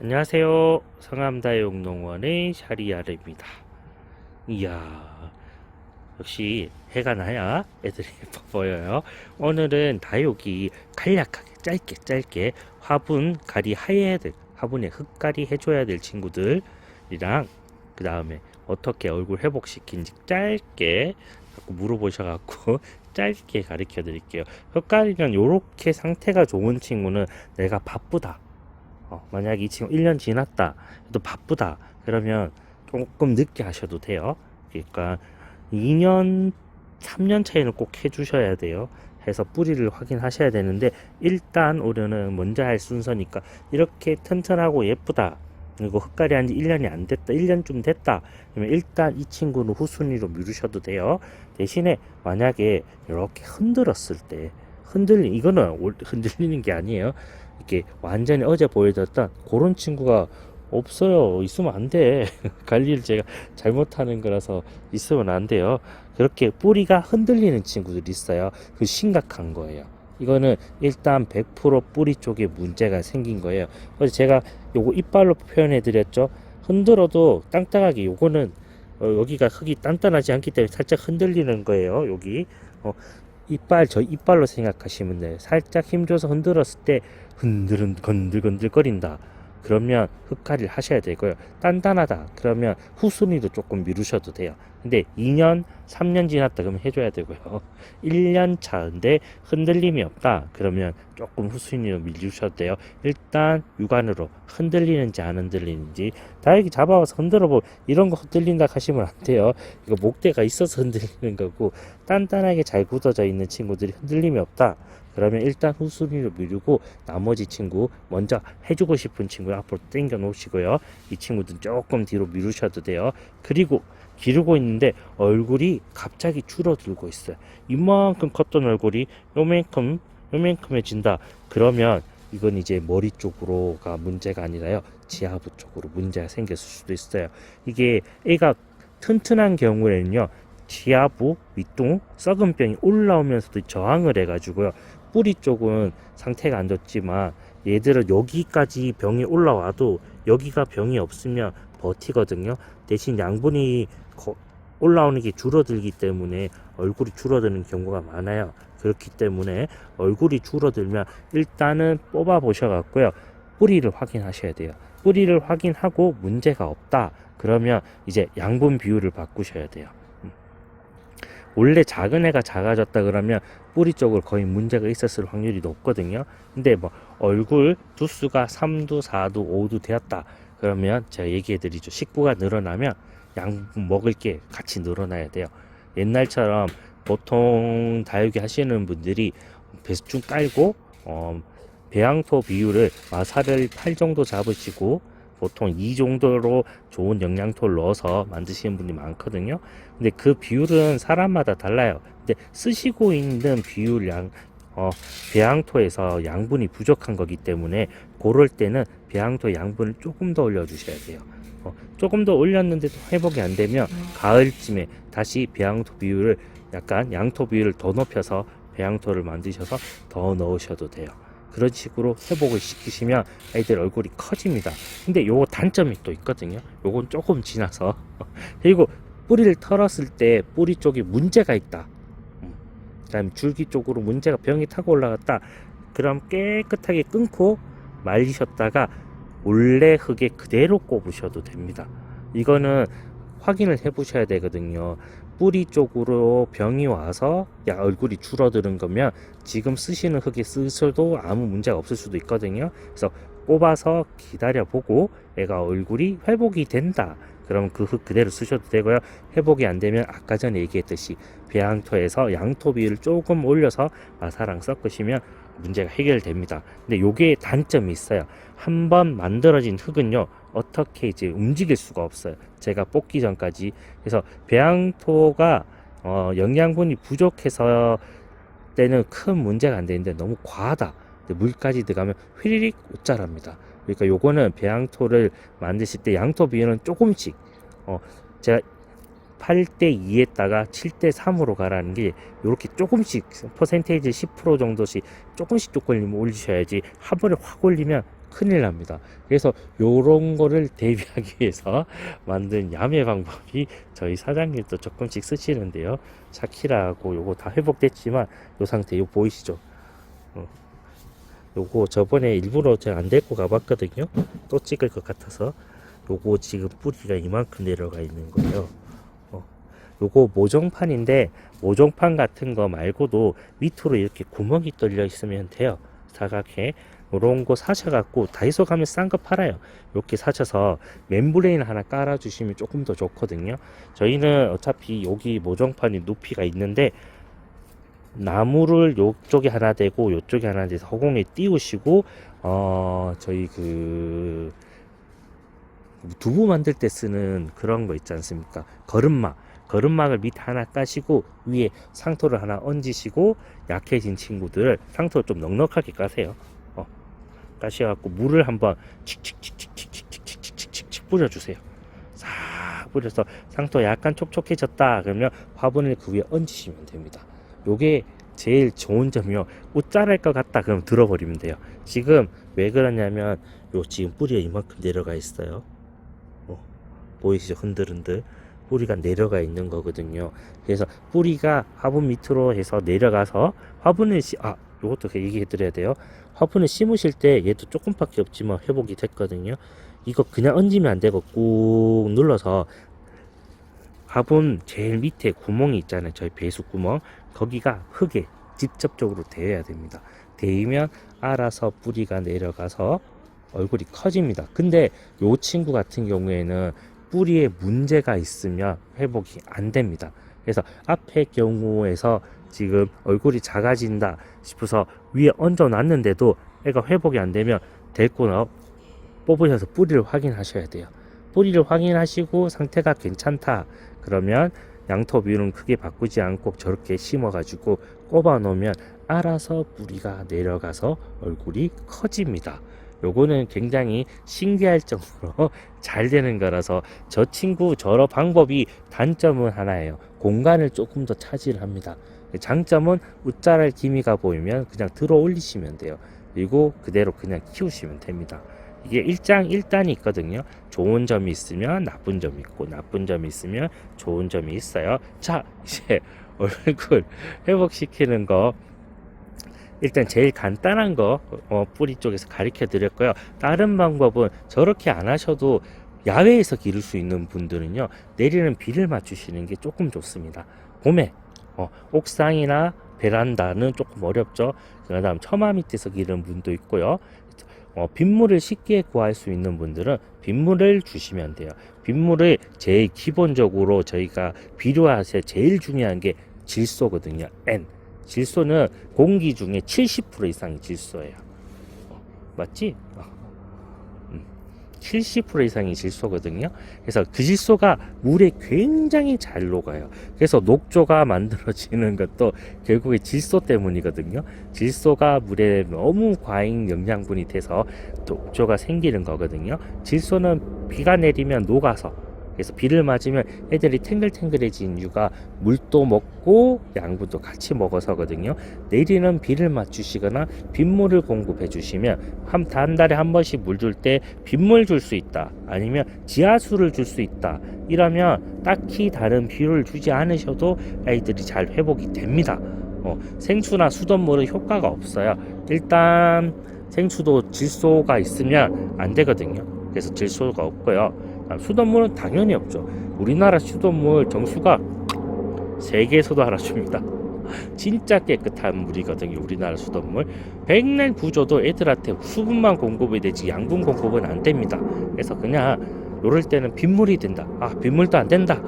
안녕하세요. 성암다육농원의 샤리아르입니다. 이야, 역시 해가 나야 애들이 예뻐 보여요. 오늘은 다육이 간략하게 짧게 화분갈이 해야 될, 화분에 흙갈이 해줘야 될 친구들이랑 그 다음에 어떻게 얼굴 회복시킨지 짧게 자꾸 물어보셔갖고 짧게 가르쳐 드릴게요. 흙갈이는 요렇게 상태가 좋은 친구는 내가 바쁘다, 만약 이 친구 1년 지났다, 또 바쁘다, 그러면 조금 늦게 하셔도 돼요. 그러니까 2년, 3년 차이는 꼭 해주셔야 돼요. 해서 뿌리를 확인하셔야 되는데, 일단 올해는 먼저 할 순서니까 이렇게 튼튼하고 예쁘다, 그리고 흙갈이 한지 1년이 안 됐다, 1년 좀 됐다, 그러면 일단 이 친구는 후순위로 미루셔도 돼요. 대신에 만약에 이렇게 흔들었을 때, 이거는 흔들리는 게 아니에요. 이렇게 완전히 어제 보여줬던 그런 친구가 없어요. 있으면 안 돼. 관리를 제가 잘못하는 거라서 있으면 안 돼요. 그렇게 뿌리가 흔들리는 친구들이 있어요. 그 심각한 거예요. 이거는 일단 100% 뿌리 쪽에 문제가 생긴 거예요. 그래서 제가 요거 이빨로 표현해 드렸죠. 흔들어도 땅땅하게, 요거는 여기가 흙이 단단하지 않기 때문에 살짝 흔들리는 거예요. 여기 저 이빨로 생각하시면 돼요. 살짝 힘줘서 흔들었을 때 건들건들거린다, 그러면 흙갈이를 하셔야 되고요. 단단하다 그러면 후순위도 조금 미루셔도 돼요. 근데 2년 3년 지났다 그러면 해줘야 되고요. 1년 차인데 흔들림이 없다 그러면 조금 후순위로 미루셔도 돼요. 일단 육안으로 흔들리는지 안 흔들리는지, 다육이 잡아와서 흔들어보고 이런 거 흔들린다 하시면 안 돼요. 이거 목대가 있어서 흔들리는 거고, 단단하게 잘 굳어져 있는 친구들이 흔들림이 없다 그러면 일단 후순위로 미루고, 나머지 친구 먼저 해주고 싶은 친구 앞으로 당겨 놓으시고요. 이 친구들은 조금 뒤로 미루셔도 돼요. 그리고 기르고 있는데 얼굴이 갑자기 줄어들고 있어요. 이만큼 컸던 얼굴이 요만큼해진다 그러면 이건 이제 머리 쪽으로가 문제가 아니라요, 지하부 쪽으로 문제가 생겼을 수도 있어요. 이게 애가 튼튼한 경우에는요, 지하부 밑둥 썩은 병이 올라오면서도 저항을 해가지고요, 뿌리 쪽은 상태가 안 좋지만 얘들은 여기까지 병이 올라와도 여기가 병이 없으면 버티거든요. 대신 양분이 올라오는 게 줄어들기 때문에 얼굴이 줄어드는 경우가 많아요. 그렇기 때문에 얼굴이 줄어들면 일단은 뽑아 보셔갖고요, 뿌리를 확인하셔야 돼요. 뿌리를 확인하고 문제가 없다 그러면 이제 양분 비율을 바꾸셔야 돼요. 원래 작은 애가 작아졌다 그러면 뿌리 쪽을 거의 문제가 있었을 확률이 높거든요. 근데 뭐 얼굴 두수가 3두, 4두, 5두 되었다 그러면 제가 얘기해 드리죠. 식구가 늘어나면 양분 먹을 게 같이 늘어나야 돼요. 옛날처럼 보통 다육이 하시는 분들이 배수중 깔고 배양토 비율을 마사를 8 정도 잡으시고 보통 이 정도로 좋은 영양토를 넣어서 만드시는 분이 많거든요. 근데 그 비율은 사람마다 달라요. 근데 쓰시고 있는 비율량, 배양토에서 양분이 부족한 거기 때문에 그럴 때는 배양토 양분을 조금 더 올려주셔야 돼요. 조금 더 올렸는데도 회복이 안 되면 가을쯤에 다시 배양토 비율을, 약간 양토 비율을 더 높여서 배양토를 만드셔서 더 넣으셔도 돼요. 그런 식으로 회복을 시키시면 아이들 얼굴이 커집니다. 근데 요 단점이 또 있거든요. 요건 조금 지나서 그리고 뿌리를 털었을 때 뿌리 쪽에 문제가 있다, 그다음 줄기 쪽으로 문제가, 병이 타고 올라갔다, 그럼 깨끗하게 끊고 말리셨다가 원래 흙에 그대로 꼽으셔도 됩니다. 이거는 확인을 해 보셔야 되거든요. 뿌리 쪽으로 병이 와서 얼굴이 줄어드는 거면 지금 쓰시는 흙에 쓰셔도 아무 문제가 없을 수도 있거든요. 그래서 뽑아서 기다려 보고 애가 얼굴이 회복이 된다 그럼 그 흙 그대로 쓰셔도 되고요. 회복이 안 되면 아까 전에 얘기했듯이 배양토에서 양토 비율을 조금 올려서 마사랑 섞으시면 문제가 해결됩니다. 근데 요게 단점이 있어요. 한번 만들어진 흙은요, 어떻게 이제 움직일 수가 없어요. 제가 뽑기 전까지. 그래서 배양토가 영양분이 부족해서 때는 큰 문제가 안 되는데 너무 과하다, 물까지 들어가면 휘리릭 옷자랍니다. 그러니까 요거는 배양토를 만드실 때 양토 비율은 조금씩, 제가 8대 2에다가 7대 3으로 가라는 게, 이렇게 조금씩 퍼센테이지 10% 정도씩 조금씩 올리셔야지 한 번에 확 올리면 큰일 납니다. 그래서 요런 거를 대비하기 위해서 만든 야매 방법이 저희 사장님도 조금씩 쓰시는데요. 샤키라하고 요거 다 회복됐지만 요 상태 요 보이시죠? 요거 저번에 일부러 제가 안 데리고 가봤거든요. 또 찍을 것 같아서. 요거 지금 뿌리가 이만큼 내려가 있는 거예요. 요거 모종판인데 모종판 같은 거 말고도 밑으로 이렇게 구멍이 뚫려 있으면 돼요. 사각형 요런 거 사셔갖고 다이소 가면 싼 거 팔아요. 이렇게 사셔서 멤브레인 하나 깔아 주시면 조금 더 좋거든요. 저희는 어차피 여기 모종판이 높이가 있는데 나무를 요쪽에 하나 대고 요쪽에 하나 대서 허공에 띄우시고 저희 그 두부 만들 때 쓰는 그런 거 있지 않습니까? 거름막을 밑에 하나 까시고 위에 상토를 하나 얹으시고 약해진 친구들을 상토를 좀 넉넉하게 까세요. 까셔갖고 물을 한번 칙칙칙칙칙칙칙칙칙 뿌려주세요. 싹 뿌려서 상토 약간 촉촉해졌다 그러면 화분을 그 위에 얹으시면 됩니다. 요게 제일 좋은 점이요. 옷 자랄 것 같다 그럼 들어버리면 돼요. 지금 왜 그러냐면 요 지금 뿌리가 이만큼 내려가 있어요. 보이시죠? 흔들흔들 뿌리가 내려가 있는 거거든요. 그래서 뿌리가 화분 밑으로 해서 내려가서 화분을 요것도 얘기해 드려야 돼요. 화분을 심으실 때 얘도 조금밖에 없지만 회복이 됐거든요. 이거 그냥 얹으면 안 되고 꾹 눌러서 화분 제일 밑에 구멍이 있잖아요. 저희 배수 구멍 거기가 흙에 직접적으로 대어야 됩니다. 대이면 알아서 뿌리가 내려가서 얼굴이 커집니다. 근데 요 친구 같은 경우에는 뿌리에 문제가 있으면 회복이 안 됩니다. 그래서 앞에 경우에서 지금 얼굴이 작아진다 싶어서 위에 얹어 놨는데도 애가 회복이 안 되면 데리고 뽑으셔서 뿌리를 확인하셔야 돼요. 뿌리를 확인하시고 상태가 괜찮다 그러면 양토 비율은 크게 바꾸지 않고 저렇게 심어 가지고 꼽아 놓으면 알아서 뿌리가 내려가서 얼굴이 커집니다. 요거는 굉장히 신기할 정도로 잘 되는 거라서 저 친구 저러 방법이 단점은 하나예요. 공간을 조금 더 차지를 합니다. 장점은 웃자랄 기미가 보이면 그냥 들어 올리시면 돼요. 그리고 그대로 그냥 키우시면 됩니다. 이게 일장일단이 있거든요. 좋은 점이 있으면 나쁜 점이 있고 나쁜 점이 있으면 좋은 점이 있어요. 자, 이제 얼굴 회복시키는 거 일단 제일 간단한 거 뿌리 쪽에서 가르쳐 드렸고요. 다른 방법은 저렇게 안 하셔도 야외에서 기를 수 있는 분들은요, 내리는 비를 맞추시는 게 조금 좋습니다. 봄에 옥상이나 베란다는 조금 어렵죠. 그 다음 처마 밑에서 기르는 분도 있고요. 빗물을 쉽게 구할 수 있는 분들은 빗물을 주시면 돼요. 빗물을 제일 기본적으로 저희가 비료하세 제일 중요한 게 질소거든요. N. 질소는 공기 중에 70% 이상이 질소예요. 맞지? 70% 이상이 질소거든요. 그래서 그 질소가 물에 굉장히 잘 녹아요. 그래서 녹조가 만들어지는 것도 결국에 질소 때문이거든요. 질소가 물에 너무 과잉 영양분이 돼서 녹조가 생기는 거거든요. 질소는 비가 내리면 녹아서 그래서 비를 맞으면 애들이 탱글탱글해진 이유가 물도 먹고 양분도 같이 먹어서거든요. 내리는 비를 맞추시거나 빗물을 공급해 주시면 한 달에 한 번씩 물 줄 때 빗물 줄 수 있다. 아니면 지하수를 줄 수 있다. 이러면 딱히 다른 비료를 주지 않으셔도 아이들이 잘 회복이 됩니다. 생수나 수돗물은 효과가 없어요. 일단 생수도 질소가 있으면 안 되거든요. 그래서 질소가 없고요. 수돗물은 당연히 없죠. 우리나라 수돗물 정수가 세계에서도 알아줍니다. 진짜 깨끗한 물이거든요. 우리나라 수돗물. 백날 부줘도 애들한테 수분만 공급이 되지 양분 공급은 안 됩니다. 그래서 그냥 요럴 때는 빗물이 된다. 빗물도 안 된다.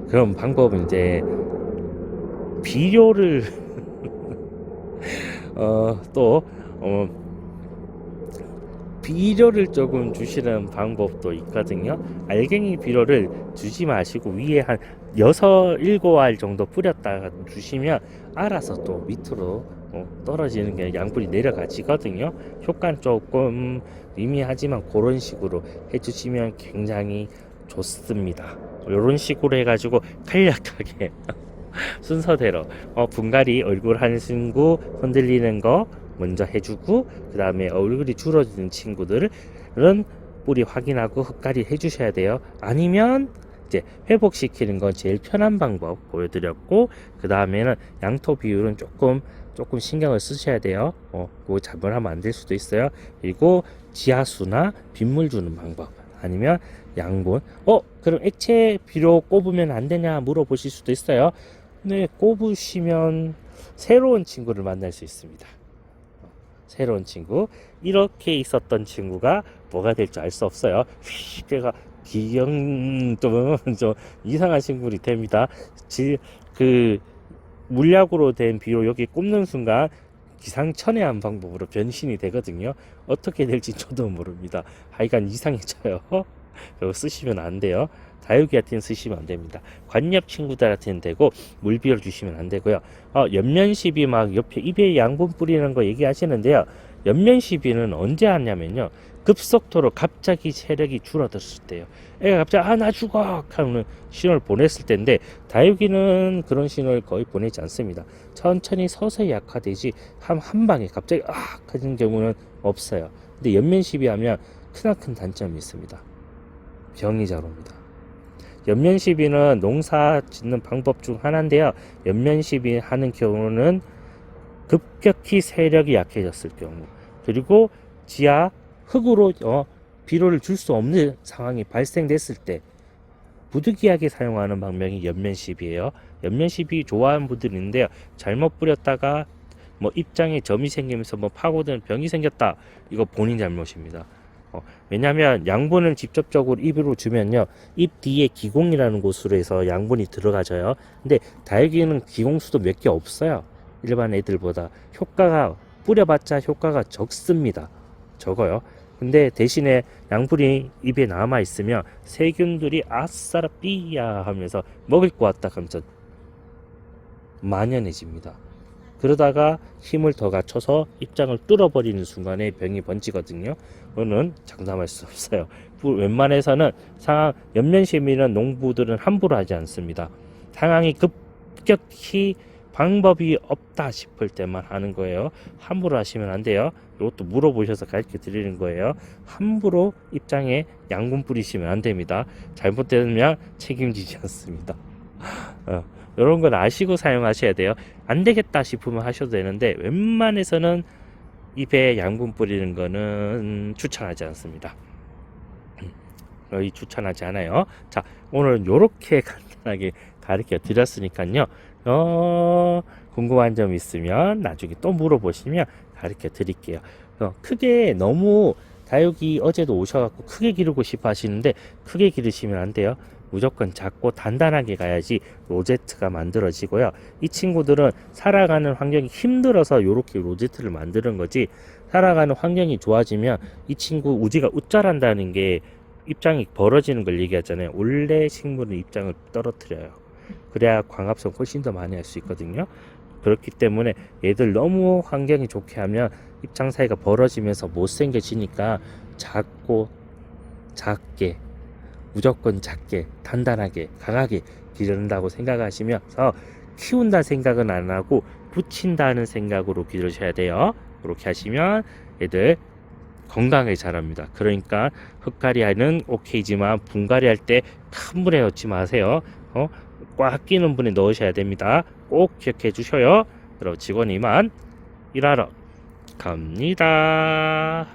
그럼 방법은 이제 비료를 비료를 조금 주시는 방법도 있거든요. 알갱이 비료를 주지 마시고 위에 한 6, 7알 정도 뿌렸다가 주시면 알아서 또 밑으로 떨어지는 게 양분이 내려가지거든요. 효과는 조금 미미하지만 그런 식으로 해주시면 굉장히 좋습니다. 이런 식으로 해가지고 간략하게 순서대로 분갈이 얼굴 한 친구 흔들리는 거 먼저 해주고, 그 다음에 얼굴이 줄어드는 친구들은 뿌리 확인하고 흙갈이 해주셔야 돼요. 아니면 이제 회복시키는 건 제일 편한 방법 보여드렸고, 그 다음에는 양토 비율은 조금 신경을 쓰셔야 돼요. 그거 잘못하면 안 될 수도 있어요. 그리고 지하수나 빗물 주는 방법, 아니면 양분. 그럼 액체 비료 꼽으면 안 되냐 물어보실 수도 있어요. 네, 꼽으시면 새로운 친구를 만날 수 있습니다. 새로운 친구. 이렇게 있었던 친구가 뭐가 될지 알 수 없어요. 제가 좀 이상한 친구들이 됩니다. 그 물약으로 된 비료 여기 꼽는 순간 기상천외한 방법으로 변신이 되거든요. 어떻게 될지 저도 모릅니다. 하여간 이상해져요. 그거 쓰시면 안 돼요. 다육이한테는 쓰시면 안 됩니다. 관엽 친구들한테는 되고, 물 비워 주시면 안 되고요. 연면시비 막 옆에 입에 양분 뿌리는 거 얘기하시는데요. 연면시비는 언제 하냐면요, 급속도로 갑자기 체력이 줄어들었을 때요. 애가 갑자기 나 죽어 하는 신호를 보냈을 때인데, 다육이는 그런 신호를 거의 보내지 않습니다. 천천히 서서히 약화되지 한 방에 갑자기 하는 경우는 없어요. 근데 연면시비 하면 크나큰 단점이 있습니다. 병이 잘 옵니다. 연면시비는 농사 짓는 방법 중 하나인데요. 연면시비 하는 경우는 급격히 세력이 약해졌을 경우, 그리고 지하 흙으로 비료를 줄 수 없는 상황이 발생됐을 때 부득이하게 사용하는 방법이 연면시비예요. 연면시비 좋아하는 분들이 있는데요. 잘못 뿌렸다가 입장에 점이 생기면서 파고드는 병이 생겼다. 이거 본인 잘못입니다. 왜냐하면 양분을 직접적으로 입으로 주면요, 입 뒤에 기공이라는 곳으로 해서 양분이 들어가져요. 근데 다육이는 기공수도 몇 개 없어요. 일반 애들보다 뿌려봤자 효과가 적습니다. 적어요. 근데 대신에 양분이 입에 남아 있으면 세균들이 아싸라 삐야 하면서 먹을 것 같다 하면서 만연해집니다. 그러다가 힘을 더 갖춰서 입장을 뚫어버리는 순간에 병이 번지거든요. 그거는 장담할 수 없어요. 웬만해서는 연면시비는 농부들은 함부로 하지 않습니다. 상황이 급격히 방법이 없다 싶을 때만 하는 거예요. 함부로 하시면 안 돼요. 이것도 물어보셔서 가르쳐 드리는 거예요. 함부로 입장에 양분 뿌리시면 안 됩니다. 잘못되면 책임지지 않습니다. 이런 건 아시고 사용하셔야 돼요. 안 되겠다 싶으면 하셔도 되는데, 웬만해서는 입에 양분 뿌리는 거는 추천하지 않습니다. 거의 추천하지 않아요. 자, 오늘 요렇게 간단하게 가르쳐 드렸으니까요. 궁금한 점 있으면 나중에 또 물어보시면 가르쳐 드릴게요. 크게 너무 다육이 어제도 오셔갖고 크게 기르고 싶어 하시는데, 크게 기르시면 안 돼요. 무조건 작고 단단하게 가야지 로제트가 만들어지고요. 이 친구들은 살아가는 환경이 힘들어서 이렇게 로제트를 만드는 거지, 살아가는 환경이 좋아지면 이 친구 우지가 웃자란다는 게 입장이 벌어지는 걸 얘기하잖아요. 원래 식물은 입장을 떨어뜨려요. 그래야 광합성 훨씬 더 많이 할 수 있거든요. 그렇기 때문에 얘들 너무 환경이 좋게 하면 입장 사이가 벌어지면서 못생겨지니까 작게 무조건 작게 단단하게 강하게 기른다고 생각하시면서, 키운다 생각은 안 하고 붙인다는 생각으로 기르셔야 돼요. 그렇게 하시면 애들 건강하게 자랍니다. 그러니까 흙갈이는 오케이지만 분갈이 할 때 큰 물에 넣지 마세요. 꽉 끼는 분에 넣으셔야 됩니다. 꼭 기억해 주셔요. 그럼 직원 이만 일하러 갑니다.